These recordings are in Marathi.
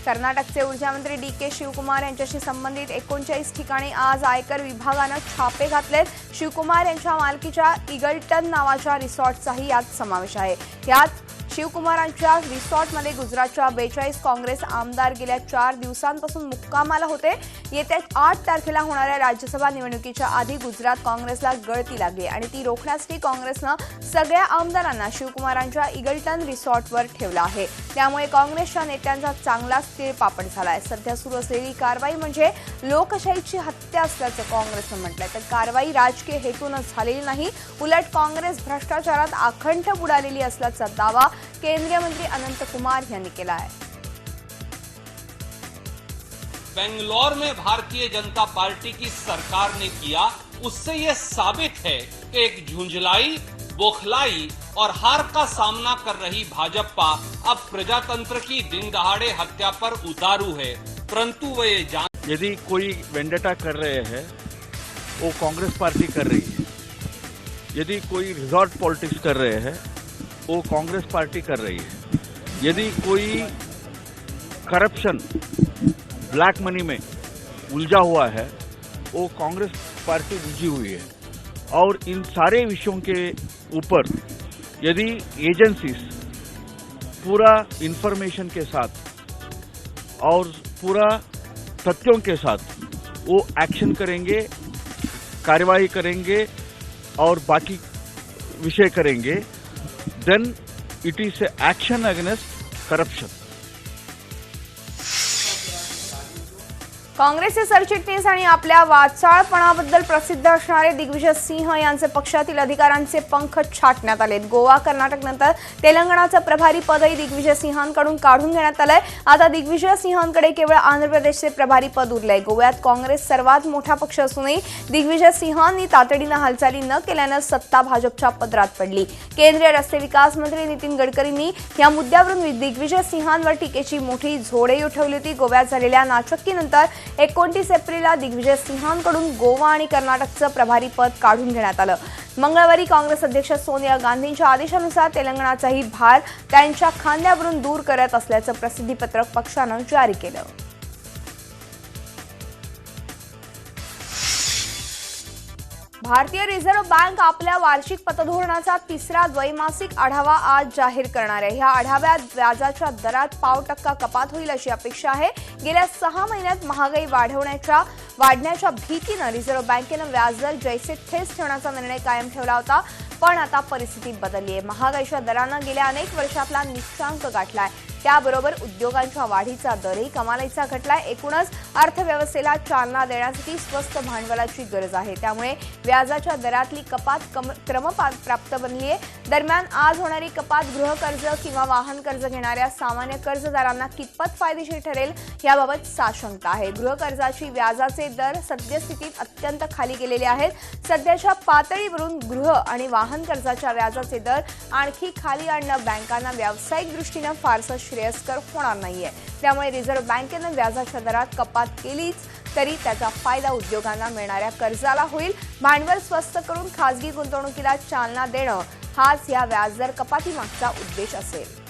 कर्नाटकचे ऊर्जामंत्री डी.के. शिवकुमार यांच्याशी संबंधित 39 ठिकाणी आज आयकर विभागाने छापे घातलेत। शिवकुमार यांच्या मालकीच्या ईगल्टन नावाच्या रिसॉर्टचाही यात समावेश आहे। यात शिवकुमारांच्या रिसॉर्टमध्ये गुजरातच्या 42 काँग्रेस आमदार गेल्या 4 दिवसांपासून मुक्कामाला होते। येत्या 8 तारखेला होणाऱ्या राज्यसभा निवडणुकीच्या आधी गुजरात काँग्रेसला गळती लागली आणि ती रोखण्यासाठी काँग्रेसनं सगळ्या आमदारांना शिवकुमारांच्या ईगल्टन रिसॉर्टवर ठेवलं आहे। त्यामुळे काँग्रेसच्या नेत्यांचा चांगलाच तिळपापड झालाय। सध्या सुरू असलेली कारवाई म्हणजे लोकशाहीची हत्या असल्याचं काँग्रेसनं म्हटलंय। तर कारवाई राजकीय हेतून झालेली नाही, उलट काँग्रेस भ्रष्टाचारात आखंड बुडालेली असल्याचा दावा केंद्रीय मंत्री अनंत कुमार यांनी केला है। बेंगलोर में भारतीय जनता पार्टी की सरकार ने किया, उससे ये साबित है कि एक झुंझलाई, बौखलाई और हार का सामना कर रही भाजपा अब प्रजातंत्र की दिन दहाड़े हत्या पर उतारू है। परंतु वो ये जान यदि कोई वेंडेटा कर रहे हैं वो कांग्रेस पार्टी कर रही है, यदि कोई रिजॉर्ट पॉलिटिक्स कर रहे हैं वो कांग्रेस पार्टी कर रही है, यदि कोई करप्शन ब्लैक मनी में उलझा हुआ है वो कांग्रेस पार्टी उलझी हुई है। और इन सारे विषयों के ऊपर यदि एजेंसीज पूरा इंफॉर्मेशन के साथ और पूरा तथ्यों के साथ वो एक्शन करेंगे, कार्रवाई करेंगे और बाकी विषय करेंगे, then it is action against corruption. काँग्रेसचे सरचिटणीस आणि आपल्या वाचाळपणाबद्दल प्रसिद्ध असणारे दिग्विजय सिंह यांचे पक्षातील अधिकारांचे पंख छाटण्यात आलेत। गोवा कर्नाटक नंतर तेलंगणाचं प्रभारी पदही दिग्विजय सिंहांकडून काढून घेण्यात आलंय। आता दिग्विजय सिंहांकडे केवळ आंध्र प्रदेशचे प्रभारी पद उरलंय। गोव्यात काँग्रेस सर्वात मोठा पक्ष असूनही दिग्विजय सिंहांनी तातडीनं हालचाली न केल्यानं सत्ता भाजपच्या पदरात पडली। केंद्रीय रस्ते विकास मंत्री नितीन गडकरींनी या मुद्द्यावरून दिग्विजय सिंहांवर टीकेची मोठी झोडही उठवली होती। गोव्यात झालेल्या नाचक्कीनंतर 29 एप्रिलला दिग्विजय सिंहांकडून गोवा आणि कर्नाटकचं प्रभारी पद काढून घेण्यात आलं। मंगळवारी काँग्रेस अध्यक्ष सोनिया गांधींच्या आदेशानुसार तेलंगणाचाही भार त्यांच्या खांद्यावरून दूर करत असल्याचं प्रसिद्धीपत्रक पक्षानं जारी केलं। भारतीय रिझर्व्ह बँक आपल्या वार्षिक पतधोरणाचा तिसरा द्वैमासिक आढावा आज जाहीर करणार आहे। या आढाव्यात व्याजाच्या दरात 0.5% कपात होईल अशी अपेक्षा आहे। गेल्या 6 महिन्यात महागाई वाढण्याच्या भीतीनं रिझर्व्ह बँकेनं व्याजदर जैसे थेच ठेवण्याचा निर्णय कायम ठेवला होता, पण आता परिस्थिती बदलली आहे। महागाईच्या दरानं गेल्या अनेक वर्षातला निच्चांक गाठलाय, त्याबरोबर उद्योगांच्या वाढीचा दरही कमालीचा घटलाय। एकूणच अर्थव्यवस्थेला चालना देण्यासाठी स्वस्त भांडवलाची गरज आहे, त्यामुळे व्याजाच्या दरातली कपात क्रमप्राप्त बनली आहे। दरम्यान आज होणारी कपात गृहकर्ज किंवा वाहन कर्ज घेणाऱ्या सामान्य कर्जदारांना कितपत फायदेशीर ठरेल याबाबत साशंका आहे। गृहकर्जाची व्याजाचे दर सद्यस्थितीत अत्यंत खाली गेलेले आहेत। सध्याच्या पातळीवरून गृह आणि वाहन कर्जाच्या व्याजाचे दर आणखी खाली आणणं बँकांना व्यावसायिक दृष्टीने फारसं श्रेयस्कर होणार नाहीये। त्यामुळे रिझर्व्ह बँकेनं व्याजाच्या दरात कपात केलीच तरी त्याचा फायदा उद्योगांना मिळणाऱ्या कर्जाला होईल। भांडवल स्वस्त करून खासगी गुंतवणुकीला चालना देणं हाच या व्याजदर कपातीमागचा उद्देश असेल।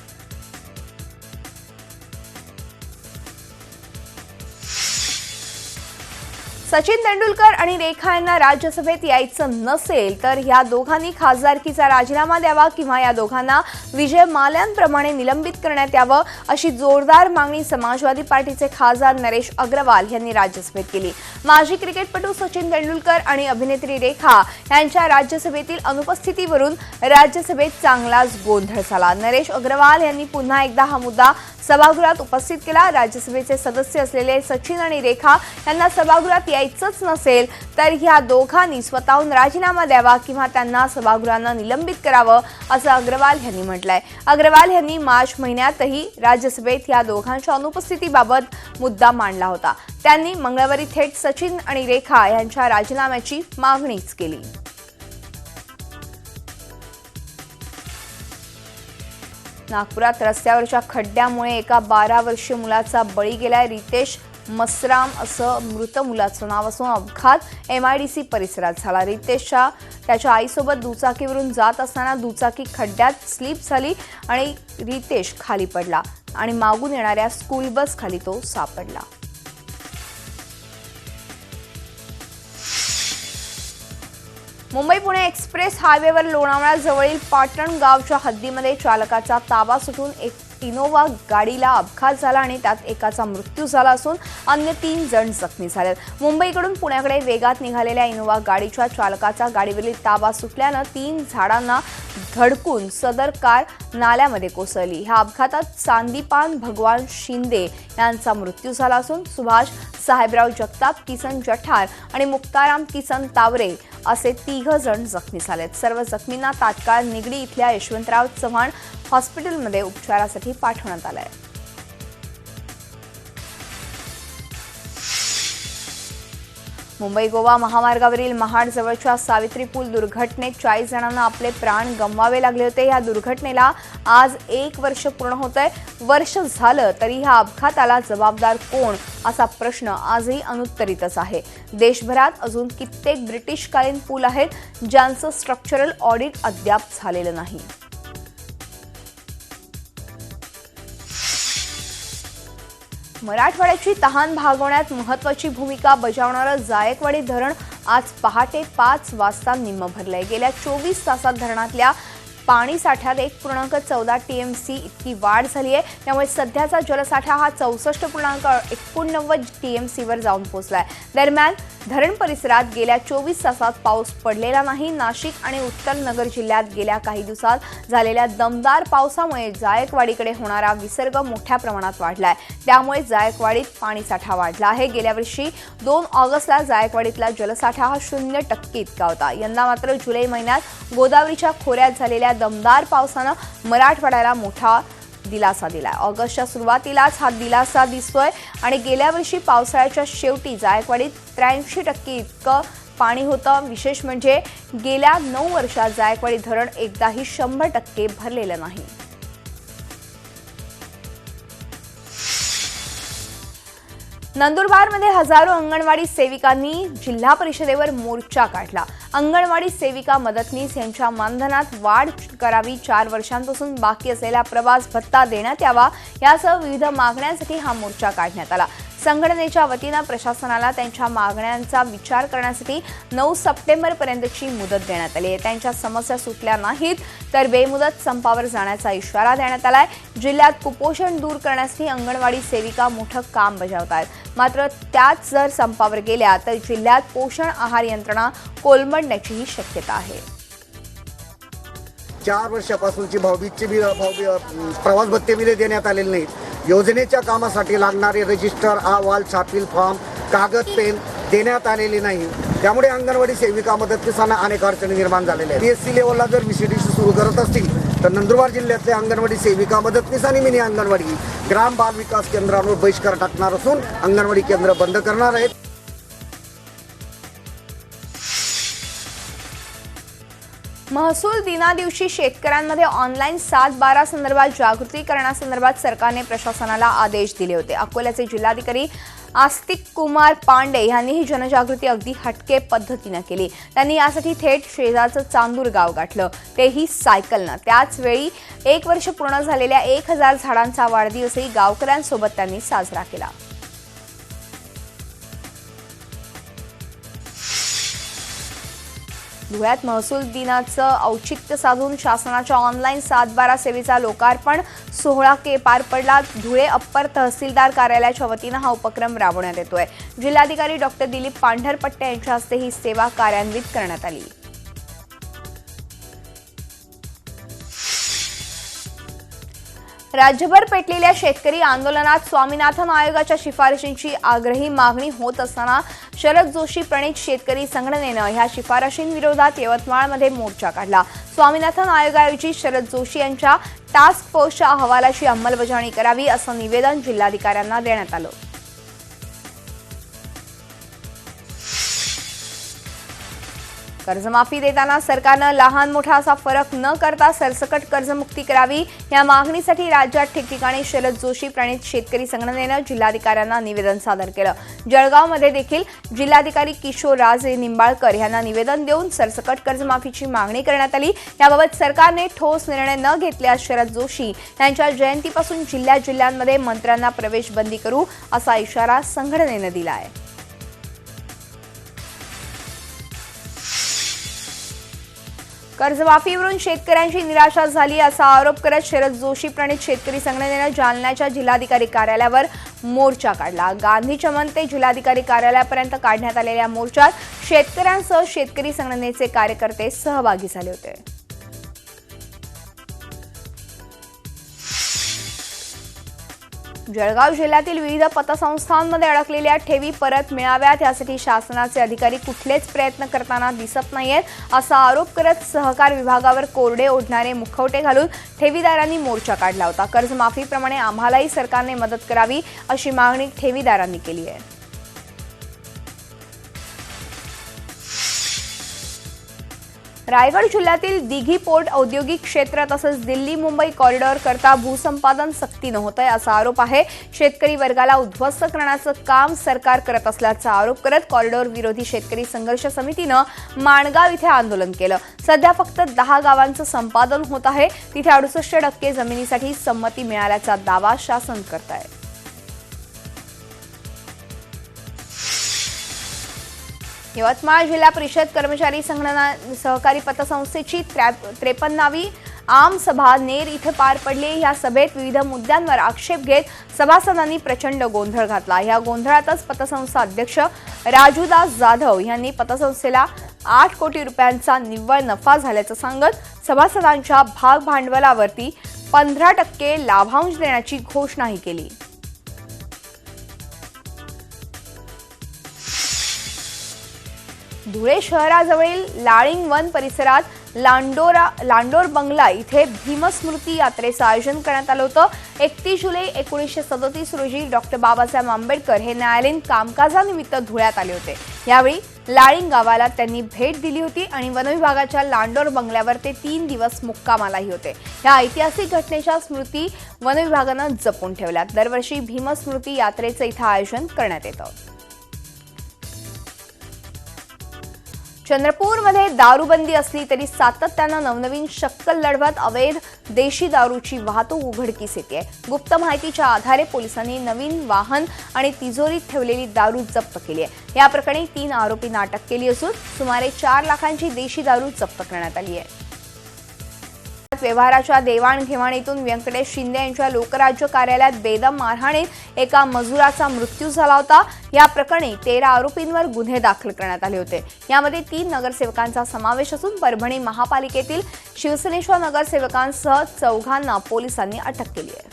सचिन तेंडुलकर आणि रेखा यांना राज्यसभेत यायचं नसेल तर या दोघांनी खासदारकीचा राजीनामा द्यावा किंवा या दोघांना विजय माल्यांप्रमाणे निलंबित करण्यात यावं अशी जोरदार मागणी समाजवादी पार्टीचे खासदार नरेश अग्रवाल यांनी राज्यसभेत केली। माजी क्रिकेटपटू सचिन तेंडुलकर आणि अभिनेत्री रेखा यांच्या राज्यसभेतील अनुपस्थितीवरून राज्यसभेत चांगलाच गोंधळ झाला। नरेश अग्रवाल यांनी पुन्हा एकदा हा मुद्दा सभागृहात उपस्थित केला। राज्यसभेचे सदस्य असलेले सचिन आणि रेखा यांना सभागृहात यायचंच नसेल तर ह्या दोघांनी स्वतःहून राजीनामा द्यावा किंवा त्यांना सभागृहानं निलंबित करावं असं अग्रवाल यांनी म्हटलंय। अग्रवाल यांनी मार्च महिन्यातही राज्यसभेत या दोघांच्या अनुपस्थितीबाबत मुद्दा मांडला होता। त्यांनी मंगळवारी थेट सचिन आणि रेखा यांच्या राजीनाम्याची मागणीच केली। नागपुरात रस्त्यावरच्या खड्ड्यामुळे एका 12 वर्षीय मुलाचा बळी गेलाय। रितेश मसराम असं मृत मुलाचं नाव असून अपघात MIDC परिसरात झाला. रितेशच्या त्याच्या आईसोबत दुचाकीवरून जात असताना दुचाकी खड्ड्यात स्लिप झाली आणि रितेश खाली पडला आणि मागून येणाऱ्या स्कूल बस खाली तो सापडला. मुंबई-पुणे एक्सप्रेस हायवेवर लोणावळा जवळील पाटण गावच्या हद्दीमध्ये चालकाचा ताबा सुटून एक इनोव्हा गाडीला अपघात झाला आणि त्यात एकाचा मृत्यू झाला असून अन्य 3 जण जखमी झालेत. मुंबईकडून पुण्याकडे वेगात निघालेल्या इनोव्हा गाडीच्या चालकाचा गाडीवरील ताबा सुटल्यानं 3 झाडांना धडकून सदर कार नाल्यामध्ये कोसळली. ह्या अपघातात सांदीपान भगवान शिंदे यांचा मृत्यू झाला असून सुभाष साहेबराव जगताप, किसन जठार आणि मुक्ताराम किसन तावरे असे 3 जण जखमी झालेत. सर्व जखमींना तात्काळ निगडी इथल्या यशवंतराव चव्हाण हॉस्पिटलमध्ये उपचारासाठी पाठवण्यात आलंय. मुंबई गोवा महामार्गावरील महाड जवळच्या सावित्री पूल दुर्घटनेत 40 जणांना आपले प्राण गमवावे लागले होते. या दुर्घटनेला आज 1 वर्ष पूर्ण होतंय. वर्ष झालं तरी ह्या अपघाताला जबाबदार कोण असा प्रश्न आजही अनुत्तरितच आहे. देशभरात अजून कित्येक ब्रिटिशकालीन पूल आहेत ज्यांचं स्ट्रक्चरल ऑडिट अद्याप झालेलं नाही. मराठवाड्याची तहान भागवण्यात महत्त्वाची भूमिका बजावणारं जायकवाडी धरण आज पहाटे 5 वाजता निम्म भरलंय. गेल्या 24 तासात धरणातल्या पाणी साठ्यात 1.14 TMC इतकी वाढ झाली आहे. त्यामुळे सध्याचा जलसाठा हा 64.89 TMC वर जाऊन पोहोचलाय. दरम्यान धरण परिसरात गेल्या 24 तासात पाऊस पडलेला नाही. नाशिक आणि उत्तर नगर जिल्ह्यात गेल्या काही दिवसात झालेल्या दमदार पावसामुळे जायकवाडीकडे होणारा विसर्ग मोठ्या प्रमाणात वाढलाय. त्यामुळे जायकवाडीत पाणीसाठा वाढला आहे. गेल्या वर्षी 2 ऑगस्टला जायकवाडीतला जलसाठा हा 0% इतका होता. यंदा मात्र जुलै महिन्यात गोदावरीच्या खोऱ्यात झालेल्या दमदार पावसानं मराठवाड्याला मोठा दिलासा दिलाय. ऑगस्टच्या सुरुवातीलाच हा दिलासा दिसतोय आणि गेल्या वर्षी पावसाळ्याच्या शेवटी जायकवाडीत 83% इतकं पाणी होतं. विशेष म्हणजे गेल्या 9 वर्षात जायकवाडी धरण एकदाही 100% भरलेलं नाही. नंदुरबारमध्ये हजारो अंगणवाडी सेविकांनी जिल्हा परिषदेवर मोर्चा काढला. अंगणवाडी सेविका मदतनीस यांच्या मानधनात वाढ करावी, 4 वर्षांपासून बाकी असलेला प्रवास भत्ता देण्यात यावा यासह विविध मागण्यांसाठी हा मोर्चा काढण्यात आला. संघटनेच्या वतीनं प्रशासनाला त्यांच्या मागण्यांचा विचार करण्यासाठी 9 सप्टेंबरपर्यंतची मुदत देण्यात आली आहे. त्यांच्या समस्या सुटल्या नाहीत तर बेमुदत संपावर जाण्याचा इशारा देण्यात आलाय. जिल्ह्यात कुपोषण दूर करण्यासाठी अंगणवाडी सेविका मोठं काम बजावत आहेत. मात्र त्याच जर संपावर गेल्या तर जिल्ह्यात पोषण आहार यंत्रणा कोलमडण्याचीही शक्यता आहे. 4 वर्षापासूनची भाऊबीजचे प्रवास भत्ते बिले देण्यात आलेले नाहीत. योजनेच्या कामासाठी लागणारे रजिस्टर, अहवाल, छापील फॉर्म, कागद, पेन देण्यात आलेले नाही. त्यामुळे अंगणवाडी सेविका मदतनीसांना अनेक अडचणी निर्माण झालेल्या आहेत. PSC लेवलला जर VCDC सुरू करत असतील तर नंदुरबार जिल्ह्यातल्या अंगणवाडी सेविका मदतनीस आणि मिनी अंगणवाडी ग्राम बाल विकास केंद्रांवर बहिष्कार टाकणार असून अंगणवाडी केंद्र बंद करणार आहेत. महसूल दिनादिवशी शेतकऱ्यांमध्ये ऑनलाईन 7/12 संदर्भात जागृती करण्यासंदर्भात सरकारने प्रशासनाला आदेश दिले होते. अकोल्याचे जिल्हाधिकारी आस्तिक कुमार पांडे यांनी ही जनजागृती अगदी हटके पद्धतीनं केली. त्यांनी यासाठी थेट शेजारचं चांदूर गाव गाठलं, तेही सायकलनं. त्याच वेळी 1 वर्ष पूर्ण झालेल्या 1000 झाडांचा वाढदिवसही गावकऱ्यांसोबत त्यांनी साजरा केला. धुळ्यात महसूल दिनाचं औचित्य साधून शासनाच्या ऑनलाईन 7/12 सेवेचा लोकार्पण सोहळा पार पडला. धुळे अप्पर तहसीलदार कार्यालयाच्या वतीनं हा उपक्रम राबवण्यात येतोय. जिल्हाधिकारी डॉक्टर दिलीप पांढरपट्टे यांच्या हस्ते ही सेवा कार्यान्वित करण्यात आली. राज्यभर पेटलेल्या शेतकरी आंदोलनात स्वामीनाथन आयोगाच्या शिफारशींची आग्रही मागणी होत असताना शरद जोशी प्रणीत शेतकरी संघटनेनं ह्या शिफारशींविरोधात यवतमाळमध्ये मोर्चा काढला. स्वामीनाथन आयोगाऐवजी शरद जोशी यांच्या टास्क फोर्सच्या अहवालाची अंमलबजावणी करावी असं निवेदन जिल्हाधिकाऱ्यांना देण्यात आलं. कर्जमाफी देताना सरकारनं लहान मोठा असा फरक न करता सरसकट कर्जमुक्ती करावी या मागणीसाठी राज्यात ठिकठिकाणी शरद जोशी प्रणित शेतकरी संघटनेनं जिल्हाधिकाऱ्यांना निवेदन सादर केलं. जळगावमध्ये देखील जिल्हाधिकारी किशोर राजे निंबाळकर यांना निवेदन देऊन सरसकट कर्जमाफीची मागणी करण्यात आली. याबाबत सरकारने ठोस निर्णय न घेतल्यास शरद जोशी यांच्या जयंतीपासून जिल्ह्यांमध्ये मंत्र्यांना प्रवेश बंदी करू असा इशारा संघटनेनं दिला आहे. कर्जमाफीवरून शेतकऱ्यांची निराशा झाली असा आरोप करत शरद जोशी प्रणित शेतकरी संघटनेनं जालन्याच्या जिल्हाधिकारी कार्यालयावर मोर्चा काढला. गांधी चमन ते जिल्हाधिकारी कार्यालयापर्यंत काढण्यात आलेल्या मोर्चात शेतकऱ्यांसह शेतकरी संघटनेचे कार्यकर्ते सहभागी झाले होते. जळगाव जिल्ह्यातील विविध पतसंस्थांमध्ये अडकलेल्या ठेवी परत मिळाव्यात यासाठी शासनाचे अधिकारी कुठलेच प्रयत्न करताना दिसत नाहीयेत असा आरोप करत सहकार विभागावर कोरडे ओढणारे मुखवटे घालून ठेवीदारांनी मोर्चा काढला होता. कर्जमाफीप्रमाणे आम्हालाही सरकारने मदत करावी अशी मागणी ठेवीदारांनी केली आहे. रायगड जिल्ह्यातील दिघी पोर्ट औद्योगिक क्षेत्र तसंच दिल्ली मुंबई कॉरिडॉर करता भूसंपादन सक्तीनं होतंय असा आरोप आहे. शेतकरी वर्गाला उद्ध्वस्त करण्याचं काम सरकार करत असल्याचा आरोप करत कॉरिडॉर विरोधी शेतकरी संघर्ष समितीनं माणगाव इथे आंदोलन केलं. सध्या फक्त 10 गावांचं संपादन होत आहे. तिथे 68% जमिनीसाठी संमती मिळाल्याचा दावा शासन करत आहे. यवतमाळ जिल्हा परिषद कर्मचारी संघटना सहकारी पतसंस्थेची 53वी आम सभा नेर इथे पार पडली. या सभेत विविध मुद्द्यांवर आक्षेप घेत सभासदांनी प्रचंड गोंधळ घातला. या गोंधळातच पतसंस्था अध्यक्ष राजूदास जाधव यांनी पतसंस्थेला 8 कोटी रुपयांचा निव्वळ नफा झाल्याचं सांगत सभासदांच्या भाग भांडवलावरती 15% लाभांश देण्याची घोषणाही केली. धुळे शहराजवळील लाळिंग वन परिसरात लांडोर बंगला इथे भीमस्मृती यात्रेचं आयोजन करण्यात आलं होतं. 31 जुलै 1937 रोजी डॉक्टर बाबासाहेब आंबेडकर हे न्यायालयीन कामकाजानिमित्त धुळ्यात आले होते. यावेळी लाळिंग गावाला त्यांनी भेट दिली होती आणि वनविभागाच्या लांडोर बंगल्यावर ते 3 दिवस मुक्कामालाही होते. या ऐतिहासिक घटनेच्या स्मृती वनविभागानं जपून ठेवल्यात. दरवर्षी भीमस्मृती यात्रेचं इथं आयोजन करण्यात येतं. चंद्रपूरमध्ये दारूबंदी असली तरी सातत्यानं नवनवीन शक्कल लढवत अवैध देशी दारूची वाहतूक उघडकीस येते. गुप्त माहितीच्या आधारे पोलिसांनी नवीन वाहन आणि तिजोरीत ठेवलेली दारू जप्त केली आहे. या प्रकरणी 3 आरोपींना अटक केली असून सुमारे 4 लाखांची देशी दारू जप्त करण्यात आली आहे. व्यवहाराच्या देवाणघेवाणीतून व्यंकटेश शिंदे यांच्या लोकराज्य कार्यालयात बेदम मारहाणीत एका मजुराचा मृत्यू झाला होता. या प्रकरणी 13 आरोपींवर गुन्हे दाखल करण्यात आले होते. यामध्ये 3 नगरसेवकांचा समावेश असून परभणी महापालिकेतील शिवसेनेच्या नगरसेवकांसह 4 पोलिसांनी अटक केली आहे.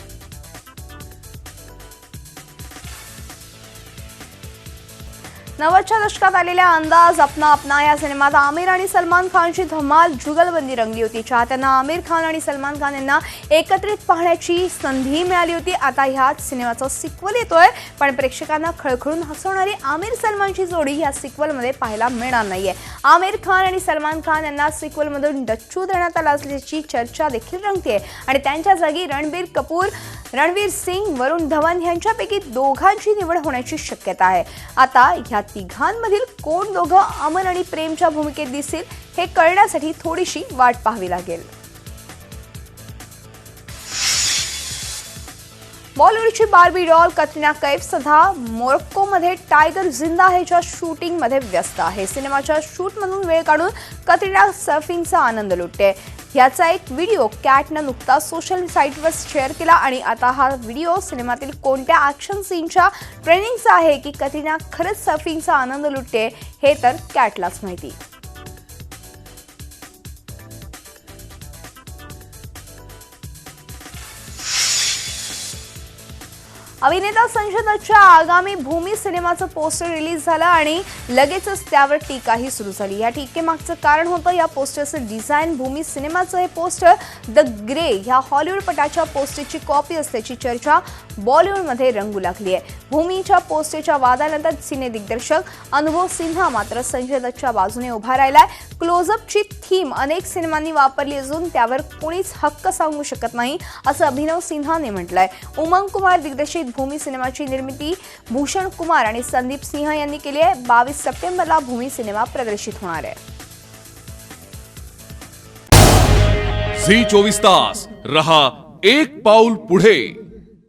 नव्वदच्या दशकात आलेल्या अंदाज अपना अपना या सिनेमात आमिर आणि सलमान खानची धमाल जुगलबंदी रंगली होती. चाहत्यांना आमिर खान आणि सलमान खान यांना एकत्रित पाहण्याची संधी मिळाली होती. आता ह्याच सिनेमाचा सिक्वल येतोय, पण प्रेक्षकांना खळखळून हसवणारी आमिर सलमानची जोडी या सिक्वलमध्ये पाहायला मिळणार नाहीये. आमिर खान आणि सलमान खान यांना सिक्वलमधून डच्चू देण्यात आला असल्याची चर्चा देखील रंगतेय आणि त्यांच्या जागी रणबीर कपूर, रणवीर सिंग, वरुण धवन यांच्यापैकी दोघांची निवड होण्याची शक्यता आहे. आता ह्या तिघांमधील कोण दोघं अमन आणि प्रेमच्या भूमिकेत दिसतील हे कळण्यासाठी थोडीशी वाट पाहावी लागेल. बॉलिवूडची बार्बी डॉल कतरिना कैफ सध्या मोरोक्कोमध्ये टायगर जिंदा हेच्या शूटिंगमध्ये व्यस्त आहे. सिनेमाच्या शूटमधून वेळ काढून कतरिना सर्फिंगचा आनंद लुटते. याचा एक व्हिडिओ कॅटनं नुकताच सोशल साईटवर शेअर केला आणि आता हा व्हिडिओ सिनेमातील कोणत्या ॲक्शन सीनच्या ट्रेनिंगचा आहे की कतरिना खरंच सर्फिंगचा आनंद लुटते हे तर कॅटलाच माहिती. अभिनेता संजय दत्तच्या आगामी भूमी सिनेमाचं पोस्टर रिलीज झालं आणि लगेचच त्यावर टीकाही सुरू झाली. या टीकेमागचं कारण होतं या पोस्टरचं डिझाईन. भूमी सिनेमाचं हे पोस्टर द ग्रे ह्या हॉलिवूड पटाच्या पोस्टरची कॉपी असल्याची चर्चा बॉलिवूडमध्ये रंगू लागली आहे. भूमीच्या पोस्टरच्या वादानंतर सिने दिग्दर्शक अनुभव सिन्हा मात्र संजय दत्तच्या बाजूने उभा राहिलाय. क्लोजअपची थीम अनेक सिनेमांनी वापरली असून त्यावर कोणीच हक्क सांगू शकत नाही असं अभिनव सिन्हाने म्हटलंय. उमंग कुमार दिग्दर्शित भूमी सिनेमाची निर्मिती भूषण कुमार आणि संदीप सिंह यांनी केली आहे. 22 सप्टेंबरला भूमी सिनेमा प्रदर्शित होणार आहे. झी 24 तास रहा एक पाऊल पुढे.